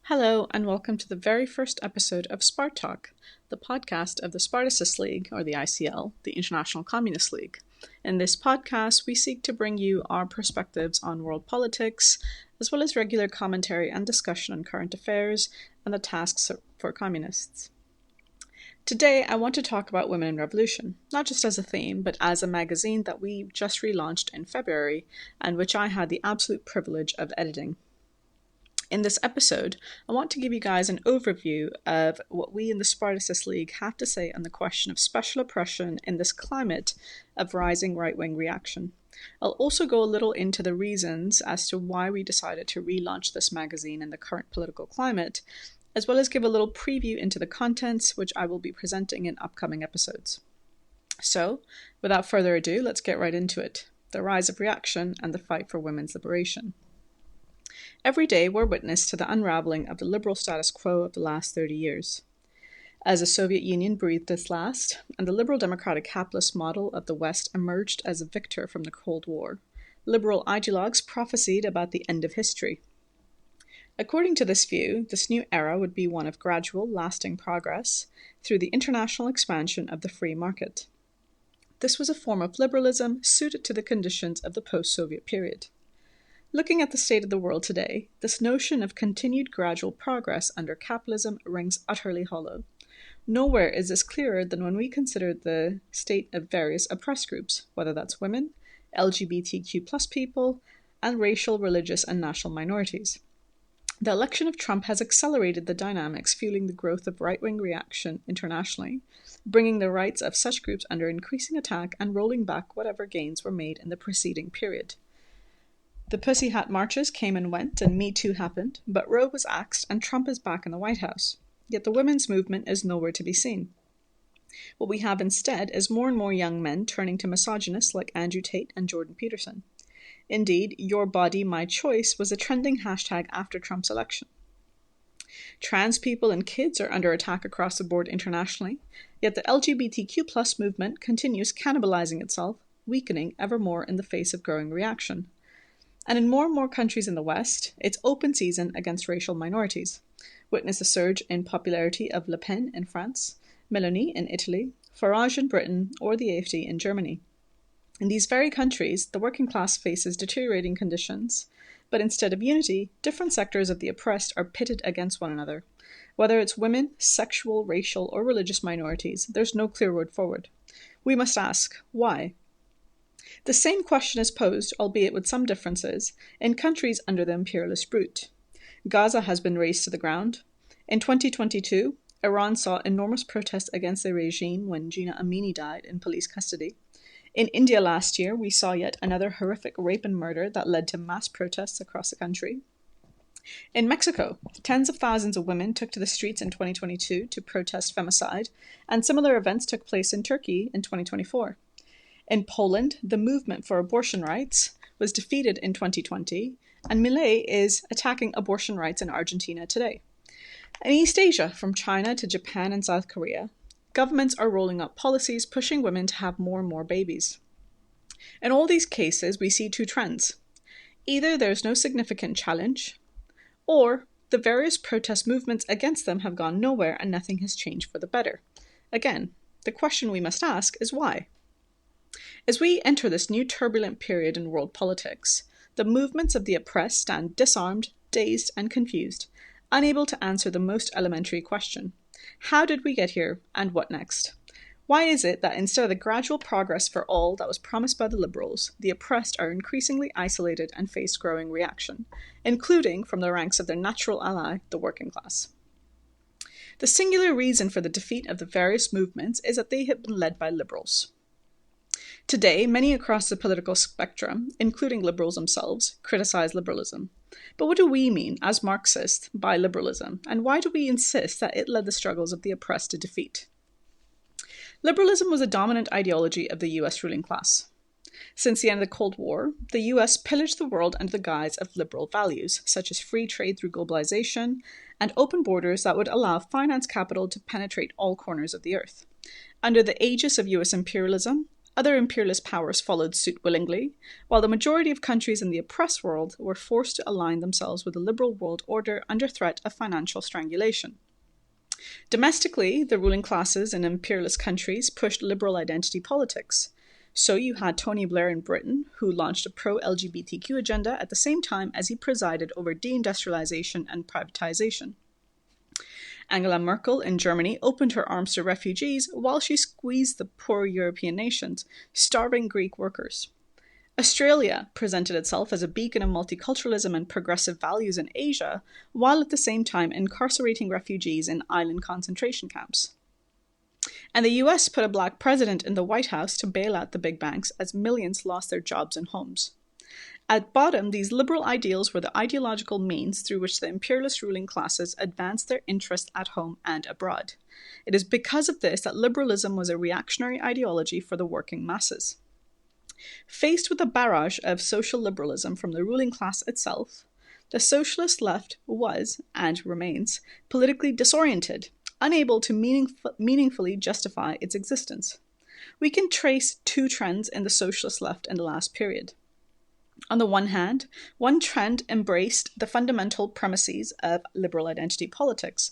Hello, and welcome to the very first episode of Spart Talk, the podcast of the Spartacist League, or the ICL, the International Communist League. In this podcast, we seek to bring you our perspectives on world politics, as well as regular commentary and discussion on current affairs and the tasks for communists. Today, I want to talk about women in revolution, not just as a theme, but as a magazine that we just relaunched in February, and which I had the absolute privilege of editing. In this episode, I want to give you guys an overview of what we in the Spartacist League have to say on the question of special oppression in this climate of rising right-wing reaction. I'll also go a little into the reasons as to why we decided to relaunch this magazine in the current political climate, as well as give a little preview into the contents which I will be presenting in upcoming episodes. So, without further ado, let's get right into it. The rise of reaction and the fight for women's liberation. Every day we're witness to the unraveling of the liberal status quo of the last 30 years. As the Soviet Union breathed its last, and the liberal democratic capitalist model of the West emerged as a victor from the Cold War, liberal ideologues prophesied about the end of history. According to this view, this new era would be one of gradual, lasting progress through the international expansion of the free market. This was a form of liberalism suited to the conditions of the post-Soviet period. Looking at the state of the world today, this notion of continued gradual progress under capitalism rings utterly hollow. Nowhere is this clearer than when we consider the state of various oppressed groups, whether that's women, LGBTQ+ people, and racial, religious, and national minorities. The election of Trump has accelerated the dynamics fueling the growth of right-wing reaction internationally, bringing the rights of such groups under increasing attack and rolling back whatever gains were made in the preceding period. The Pussy Hat marches came and went, and Me Too happened, but Roe was axed and Trump is back in the White House. Yet the women's movement is nowhere to be seen. What we have instead is more and more young men turning to misogynists like Andrew Tate and Jordan Peterson. Indeed, Your Body, My Choice was a trending hashtag after Trump's election. Trans people and kids are under attack across the board internationally, yet the LGBTQ+ movement continues cannibalizing itself, weakening ever more in the face of growing reaction. And in more and more countries in the West, it's open season against racial minorities. Witness a surge in popularity of Le Pen in France, Meloni in Italy, Farage in Britain, or the AfD in Germany. In these very countries, the working class faces deteriorating conditions, but instead of unity, different sectors of the oppressed are pitted against one another. Whether it's women, sexual, racial, or religious minorities, there's no clear road forward. We must ask, why? The same question is posed, albeit with some differences, in countries under the imperialist route. Gaza has been razed to the ground. In 2022, Iran saw enormous protests against the regime when Gina Amini died in police custody. In India last year, we saw yet another horrific rape and murder that led to mass protests across the country. In Mexico, tens of thousands of women took to the streets in 2022 to protest femicide, and similar events took place in Turkey in 2024. In Poland, the movement for abortion rights was defeated in 2020, and Milei is attacking abortion rights in Argentina today. In East Asia, from China to Japan and South Korea, governments are rolling out policies pushing women to have more and more babies. In all these cases, we see two trends. Either there's no significant challenge, or the various protest movements against them have gone nowhere and nothing has changed for the better. Again, the question we must ask is why? As we enter this new turbulent period in world politics, the movements of the oppressed stand disarmed, dazed, and confused, unable to answer the most elementary question. How did we get here, and what next? Why is it that instead of the gradual progress for all that was promised by the liberals, the oppressed are increasingly isolated and face growing reaction, including from the ranks of their natural ally, the working class? The singular reason for the defeat of the various movements is that they have been led by liberals. Today, many across the political spectrum, including liberals themselves, criticize liberalism. But what do we mean, as Marxists, by liberalism, and why do we insist that it led the struggles of the oppressed to defeat? Liberalism was a dominant ideology of the US ruling class. Since the end of the Cold War, the US pillaged the world under the guise of liberal values, such as free trade through globalization and open borders that would allow finance capital to penetrate all corners of the earth. Under the aegis of US imperialism, Other imperialist powers followed suit willingly, while the majority of countries in the oppressed world were forced to align themselves with the liberal world order under threat of financial strangulation. Domestically, the ruling classes in imperialist countries pushed liberal identity politics. So you had Tony Blair in Britain, who launched a pro-LGBTQ agenda at the same time as he presided over deindustrialization and privatization. Angela Merkel in Germany opened her arms to refugees while she squeezed the poor European nations, starving Greek workers. Australia presented itself as a beacon of multiculturalism and progressive values in Asia, while at the same time incarcerating refugees in island concentration camps. And the US put a black president in the White House to bail out the big banks as millions lost their jobs and homes. At bottom, these liberal ideals were the ideological means through which the imperialist ruling classes advanced their interests at home and abroad. It is because of this that liberalism was a reactionary ideology for the working masses. Faced with a barrage of social liberalism from the ruling class itself, the socialist left was, and remains, politically disoriented, unable to meaningfully justify its existence. We can trace two trends in the socialist left in the last period. On the one hand, one trend embraced the fundamental premises of liberal identity politics,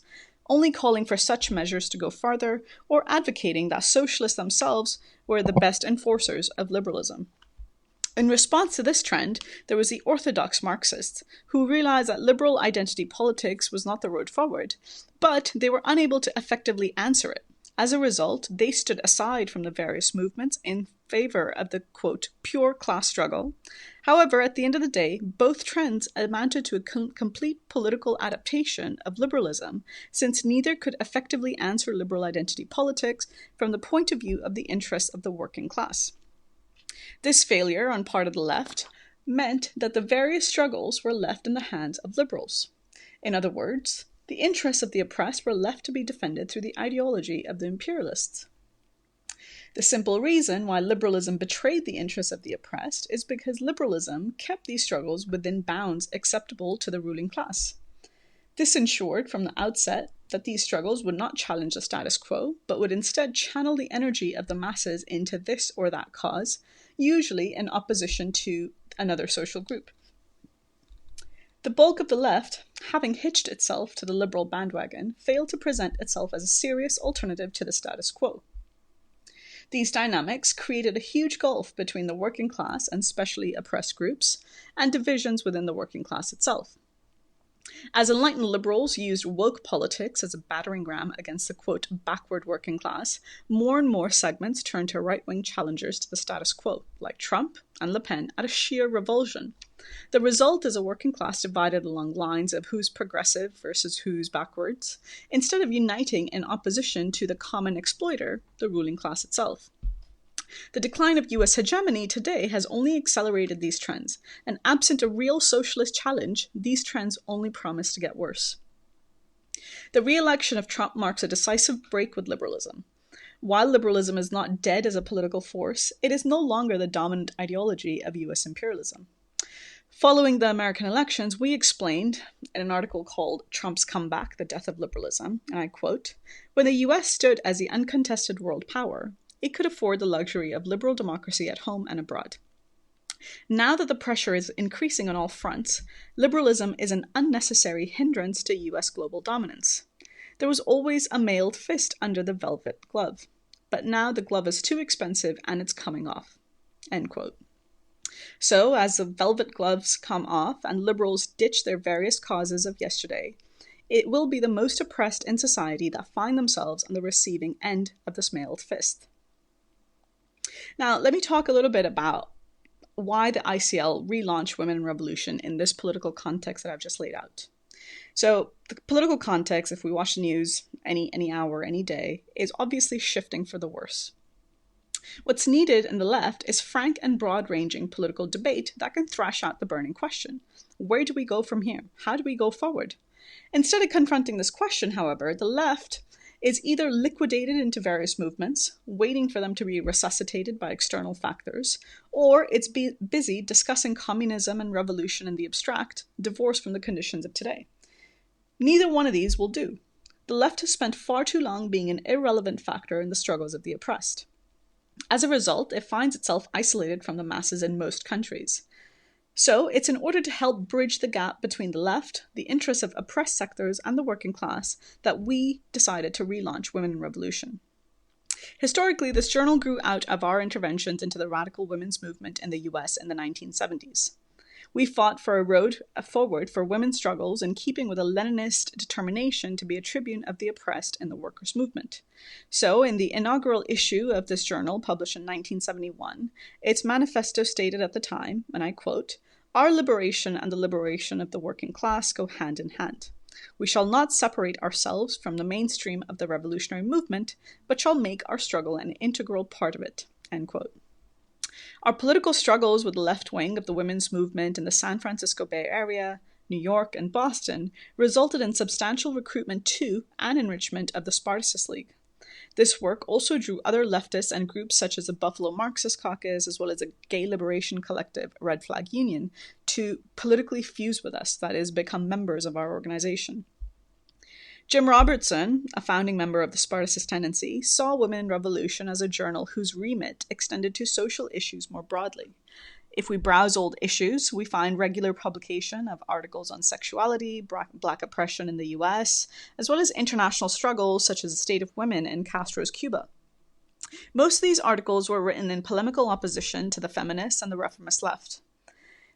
only calling for such measures to go further or advocating that socialists themselves were the best enforcers of liberalism. In response to this trend, there was the orthodox Marxists, who realized that liberal identity politics was not the road forward, but they were unable to effectively answer it. As a result, they stood aside from the various movements in favor of the, quote, pure class struggle. However, at the end of the day, both trends amounted to a complete political adaptation of liberalism, since neither could effectively answer liberal identity politics from the point of view of the interests of the working class. This failure on part of the left meant that the various struggles were left in the hands of liberals. In other words, the interests of the oppressed were left to be defended through the ideology of the imperialists. The simple reason why liberalism betrayed the interests of the oppressed is because liberalism kept these struggles within bounds acceptable to the ruling class. This ensured from the outset that these struggles would not challenge the status quo, but would instead channel the energy of the masses into this or that cause, usually in opposition to another social group. The bulk of the left, having hitched itself to the liberal bandwagon, failed to present itself as a serious alternative to the status quo. These dynamics created a huge gulf between the working class and specially oppressed groups, and divisions within the working class itself. As enlightened liberals used woke politics as a battering ram against the, quote, backward working class, more and more segments turned to right-wing challengers to the status quo, like Trump and Le Pen, out of sheer revulsion. The result is a working class divided along lines of who's progressive versus who's backwards, instead of uniting in opposition to the common exploiter, the ruling class itself. The decline of US hegemony today has only accelerated these trends, and absent a real socialist challenge, these trends only promise to get worse. The re-election of Trump marks a decisive break with liberalism. While liberalism is not dead as a political force, it is no longer the dominant ideology of US imperialism. Following the American elections, we explained, in an article called Trump's Comeback, The Death of Liberalism, and I quote, "When the US stood as the uncontested world power, it could afford the luxury of liberal democracy at home and abroad. Now that the pressure is increasing on all fronts, liberalism is an unnecessary hindrance to US global dominance. There was always a mailed fist under the velvet glove, but now the glove is too expensive and it's coming off." End quote. So, as the velvet gloves come off and liberals ditch their various causes of yesterday, it will be the most oppressed in society that find themselves on the receiving end of this mailed fist. Now, let me talk a little bit about why the ICL relaunched Women in Revolution in this political context that I've just laid out. So, the political context, if we watch the news any hour, any day, is obviously shifting for the worse. What's needed in the left is frank and broad-ranging political debate that can thrash out the burning question. Where do we go from here? How do we go forward? Instead of confronting this question, however, the left is either liquidated into various movements, waiting for them to be resuscitated by external factors, or it's busy discussing communism and revolution in the abstract, divorced from the conditions of today. Neither one of these will do. The left has spent far too long being an irrelevant factor in the struggles of the oppressed. As a result, it finds itself isolated from the masses in most countries. So it's in order to help bridge the gap between the left, the interests of oppressed sectors, and the working class that we decided to relaunch Women in Revolution. Historically, this journal grew out of our interventions into the radical women's movement in the US in the 1970s. We fought for a road forward for women's struggles in keeping with a Leninist determination to be a tribune of the oppressed in the workers' movement. So, in the inaugural issue of this journal, published in 1971, its manifesto stated at the time, and I quote, "Our liberation and the liberation of the working class go hand in hand. We shall not separate ourselves from the mainstream of the revolutionary movement, but shall make our struggle an integral part of it." End quote. Our political struggles with the left wing of the women's movement in the San Francisco Bay Area, New York, and Boston resulted in substantial recruitment to and enrichment of the Spartacist League. This work also drew other leftists and groups such as the Buffalo Marxist Caucus, as well as the gay liberation collective Red Flag Union, to politically fuse with us, that is, become members of our organization. Jim Robertson, a founding member of the Spartacist tendency, saw Women in Revolution as a journal whose remit extended to social issues more broadly. If we browse old issues, we find regular publication of articles on sexuality, black oppression in the US, as well as international struggles such as the state of women in Castro's Cuba. Most of these articles were written in polemical opposition to the feminists and the reformist left.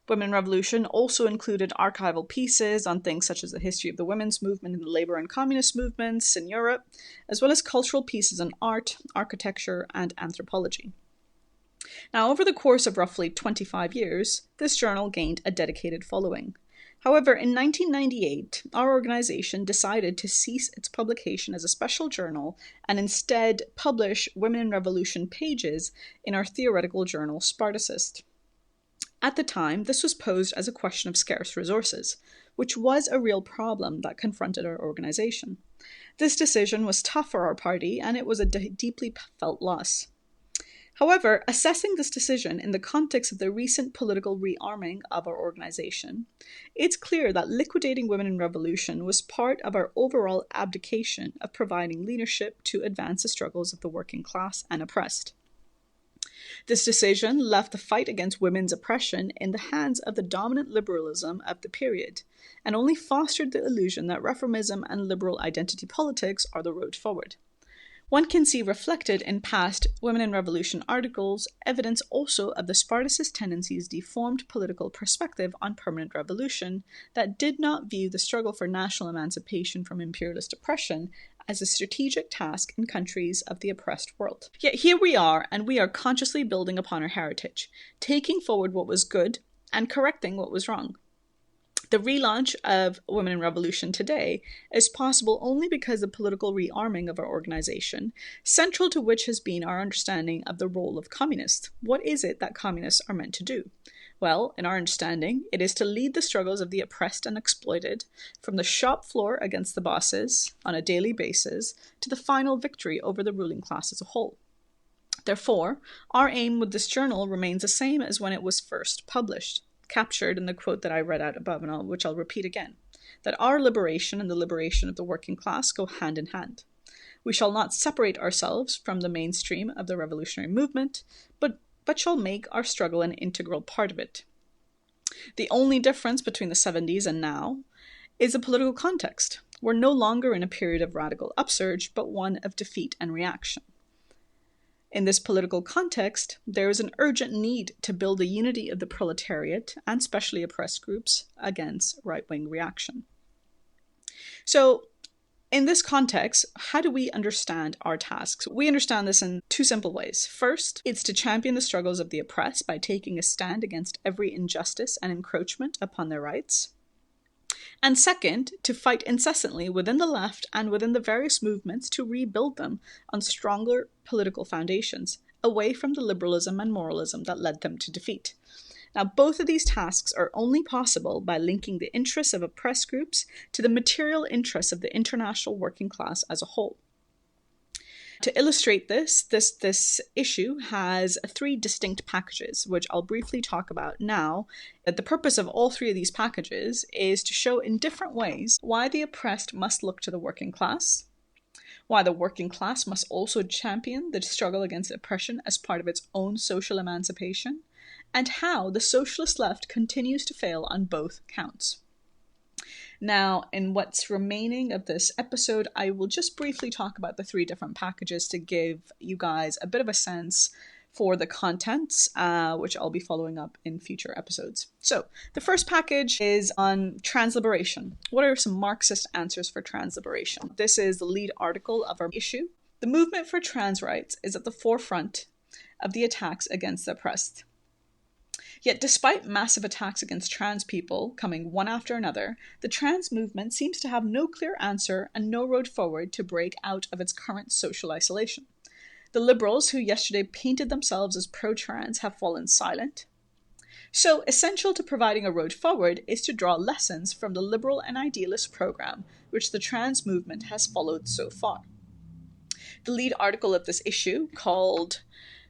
Women in Revolution also included archival pieces on things such as the history of the women's movement and the labor and communist movements in Europe, as well as cultural pieces on art, architecture, and anthropology. Now, over the course of roughly 25 years, this journal gained a dedicated following. However, in 1998, our organization decided to cease its publication as a special journal and instead publish Women in Revolution pages in our theoretical journal, Spartacist. At the time, this was posed as a question of scarce resources, which was a real problem that confronted our organization. This decision was tough for our party, and it was a deeply felt loss. However, assessing this decision in the context of the recent political rearming of our organization, it's clear that liquidating Women in Revolution was part of our overall abdication of providing leadership to advance the struggles of the working class and oppressed. This decision left the fight against women's oppression in the hands of the dominant liberalism of the period, and only fostered the illusion that reformism and liberal identity politics are the road forward. One can see reflected in past Women in Revolution articles evidence also of the Spartacist tendency's deformed political perspective on permanent revolution that did not view the struggle for national emancipation from imperialist oppression as a strategic task in countries of the oppressed world. Yet here we are, and we are consciously building upon our heritage, taking forward what was good and correcting what was wrong. The relaunch of Women in Revolution today is possible only because of the political rearming of our organization, central to which has been our understanding of the role of communists. What is it that communists are meant to do? Well, in our understanding, it is to lead the struggles of the oppressed and exploited from the shop floor against the bosses on a daily basis to the final victory over the ruling class as a whole. Therefore, our aim with this journal remains the same as when it was first published, captured in the quote that I read out above, and which I'll repeat again, that our liberation and the liberation of the working class go hand in hand. We shall not separate ourselves from the mainstream of the revolutionary movement, but shall make our struggle an integral part of it. The only difference between the 70s and now is the political context. We're no longer in a period of radical upsurge, but one of defeat and reaction. In this political context, there is an urgent need to build a unity of the proletariat and specially oppressed groups against right-wing reaction. So, in this context, how do we understand our tasks? We understand this in two simple ways. First, it's to champion the struggles of the oppressed by taking a stand against every injustice and encroachment upon their rights. And second, to fight incessantly within the left and within the various movements to rebuild them on stronger political foundations, away from the liberalism and moralism that led them to defeat. Now, both of these tasks are only possible by linking the interests of oppressed groups to the material interests of the international working class as a whole. To illustrate this issue has three distinct packages, which I'll briefly talk about now. The purpose of all three of these packages is to show in different ways why the oppressed must look to the working class, why the working class must also champion the struggle against oppression as part of its own social emancipation, and how the socialist left continues to fail on both counts. Now, in what's remaining of this episode, I will just briefly talk about the three different packages to give you guys a bit of a sense for the contents, which I'll be following up in future episodes. So, the first package is on transliberation. What are some Marxist answers for transliberation? This is the lead article of our issue. The movement for trans rights is at the forefront of the attacks against the oppressed. Yet despite massive attacks against trans people coming one after another, the trans movement seems to have no clear answer and no road forward to break out of its current social isolation. The liberals who yesterday painted themselves as pro-trans have fallen silent. So essential to providing a road forward is to draw lessons from the liberal and idealist program which the trans movement has followed so far. The lead article of this issue, called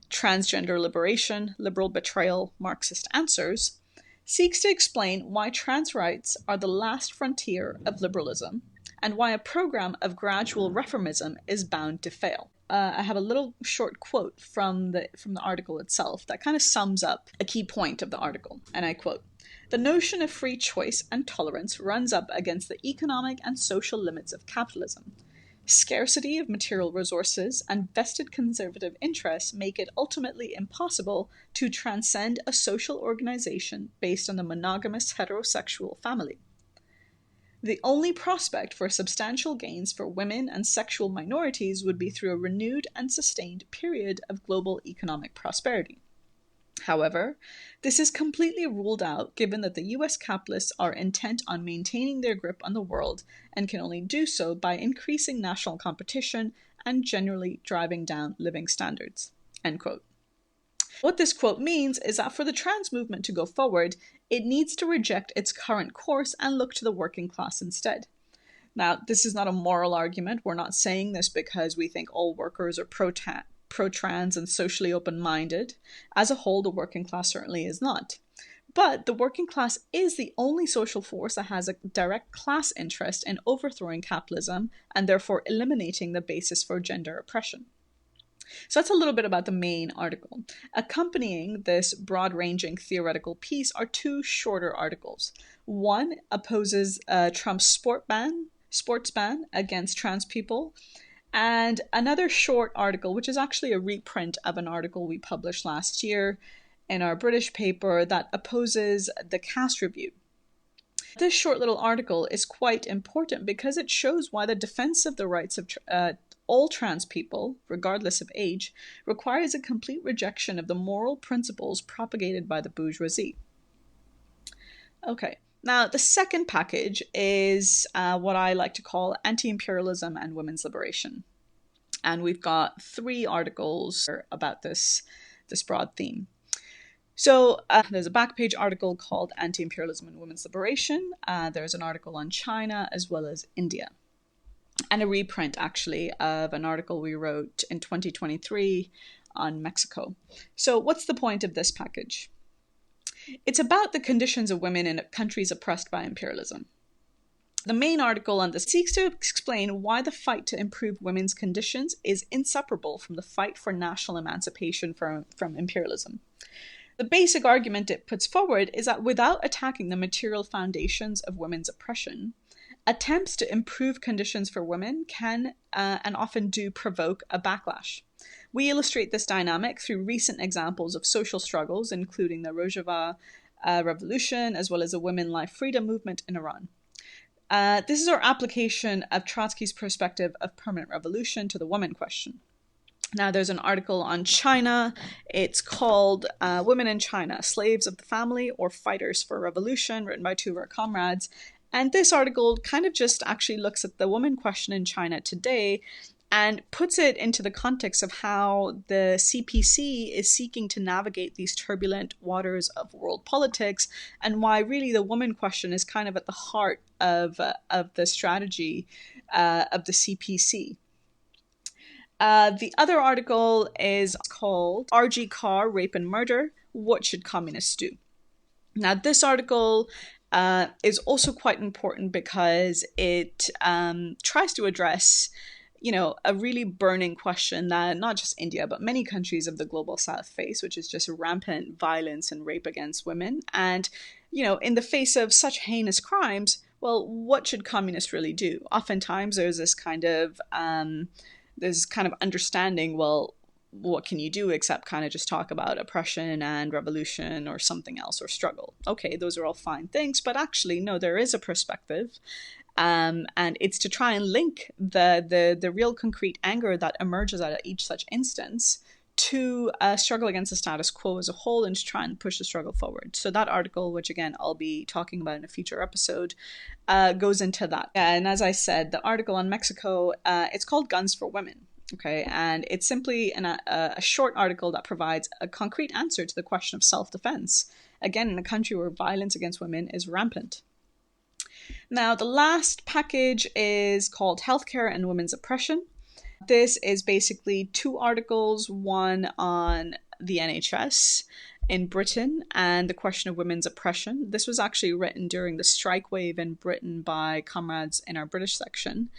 Transgender Liberation, Liberal Betrayal, Marxist Answers, seeks to explain why trans rights are the last frontier of liberalism and why a program of gradual reformism is bound to fail. I have a little short quote from the article itself that kind of sums up a key point of the article, and I quote, "The notion of free choice and tolerance runs up against the economic and social limits of capitalism. Scarcity of material resources and vested conservative interests make it ultimately impossible to transcend a social organization based on the monogamous heterosexual family. The only prospect for substantial gains for women and sexual minorities would be through a renewed and sustained period of global economic prosperity. However, this is completely ruled out given that the US capitalists are intent on maintaining their grip on the world and can only do so by increasing national competition and generally driving down living standards." End quote. What this quote means is that for the trans movement to go forward, it needs to reject its current course and look to the working class instead. Now, this is not a moral argument. We're not saying this because we think all workers are pro-trans and socially open-minded. As a whole, the working class certainly is not. But the working class is the only social force that has a direct class interest in overthrowing capitalism and therefore eliminating the basis for gender oppression. So that's a little bit about the main article. Accompanying this broad-ranging theoretical piece are two shorter articles. One opposes Trump's sports ban against trans people, and another short article, which is actually a reprint of an article we published last year in our British paper that opposes the caste review. This short little article is quite important because it shows why the defense of the rights of all trans people, regardless of age, requires a complete rejection of the moral principles propagated by the bourgeoisie. Okay. Now, the second package is what I like to call anti-imperialism and women's liberation. And we've got three articles about this broad theme. So there's a back page article called Anti-Imperialism and Women's Liberation. There's an article on China as well as India. And a reprint, actually, of an article we wrote in 2023 on Mexico. So what's the point of this package? It's about the conditions of women in countries oppressed by imperialism. The main article on this seeks to explain why the fight to improve women's conditions is inseparable from the fight for national emancipation from imperialism. The basic argument it puts forward is that without attacking the material foundations of women's oppression, attempts to improve conditions for women can and often do provoke a backlash. We illustrate this dynamic through recent examples of social struggles, including the Rojava Revolution, as well as the Women Life Freedom movement in Iran. This is our application of Trotsky's perspective of permanent revolution to the woman question. Now, there's an article on China. It's called Women in China, Slaves of the Family or Fighters for Revolution, written by two of our comrades. And this article kind of just actually looks at the woman question in China today and puts it into the context of how the CPC is seeking to navigate these turbulent waters of world politics, and why really the woman question is kind of at the heart of the strategy of the CPC. The other article is called RG Carr, Rape and Murder, What Should Communists Do? Now, this article is also quite important because it tries to address a really burning question that not just India, but many countries of the global south face, which is just rampant violence and rape against women. And, in the face of such heinous crimes, well, what should communists really do? Oftentimes there's this kind of understanding, well, what can you do except kind of just talk about oppression and revolution or something else, or struggle? Okay, those are all fine things, but actually, no, there is a perspective. And it's to try and link the real concrete anger that emerges out of each such instance to struggle against the status quo as a whole, and to try and push the struggle forward. So that article, which again I'll be talking about in a future episode, goes into that. And as I said, the article on Mexico, it's called Guns for Women. Okay, and it's simply a short article that provides a concrete answer to the question of self-defense, again, in a country where violence against women is rampant. Now, the last package is called Healthcare and Women's Oppression. This is basically 2 articles, one on the NHS in Britain and the question of women's oppression. This was actually written during the strike wave in Britain by comrades in our British section.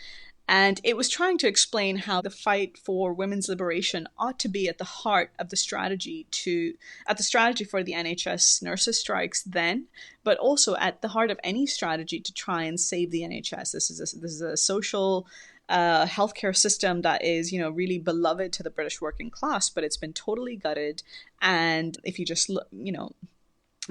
And it was trying to explain how the fight for women's liberation ought to be at the heart of the strategy for the NHS nurses strikes then, but also at the heart of any strategy to try and save the NHS. This is a social healthcare system that is, really beloved to the British working class, but it's been totally gutted. And if you just look,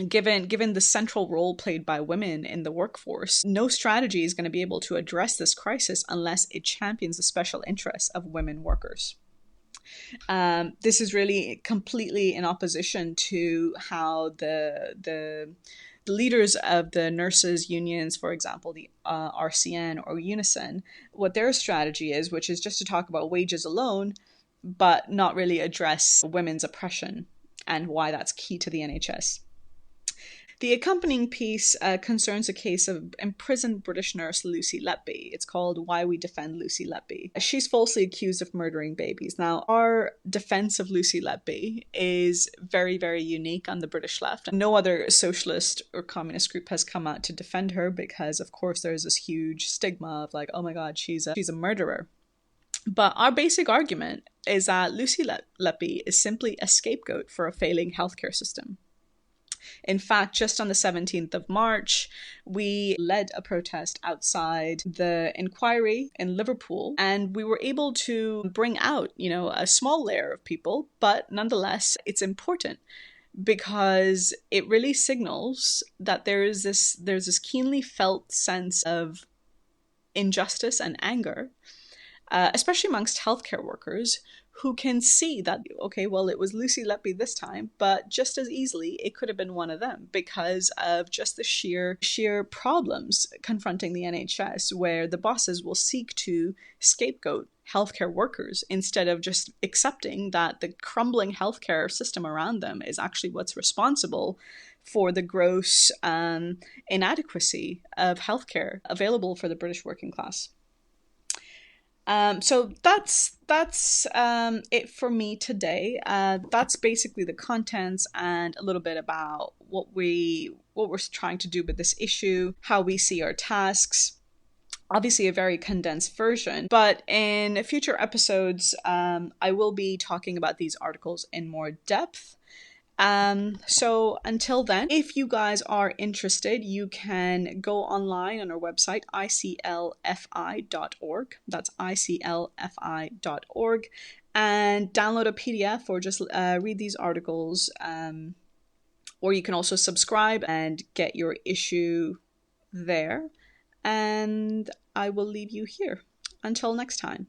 given the central role played by women in the workforce, no strategy is going to be able to address this crisis unless it champions the special interests of women workers. This is really completely in opposition to how the leaders of the nurses unions, for example, the RCN or Unison, what their strategy is, which is just to talk about wages alone, but not really address women's oppression and why that's key to the NHS. The accompanying piece concerns a case of imprisoned British nurse Lucy Letby. It's called Why We Defend Lucy Letby. She's falsely accused of murdering babies. Now, our defense of Lucy Letby is very, very unique on the British left. No other socialist or communist group has come out to defend her because, of course, there's this huge stigma of like, oh my God, she's a murderer. But our basic argument is that Lucy Letby is simply a scapegoat for a failing healthcare system. In fact, just on the 17th of March, we led a protest outside the inquiry in Liverpool, and we were able to bring out, a small layer of people, but nonetheless, it's important because it really signals that there's this keenly felt sense of injustice and anger, especially amongst healthcare workers, who can see that, okay, well, it was Lucy Letby this time, but just as easily, it could have been one of them because of just the sheer problems confronting the NHS, where the bosses will seek to scapegoat healthcare workers instead of just accepting that the crumbling healthcare system around them is actually what's responsible for the gross inadequacy of healthcare available for the British working class. So that's it for me today. That's basically the contents and a little bit about what we're trying to do with this issue, how we see our tasks. Obviously a very condensed version, but in future episodes, I will be talking about these articles in more depth. So until then, if you guys are interested, you can go online on our website, iclfi.org. That's iclfi.org, and download a PDF or just read these articles. Or you can also subscribe and get your issue there. And I will leave you here. Until next time.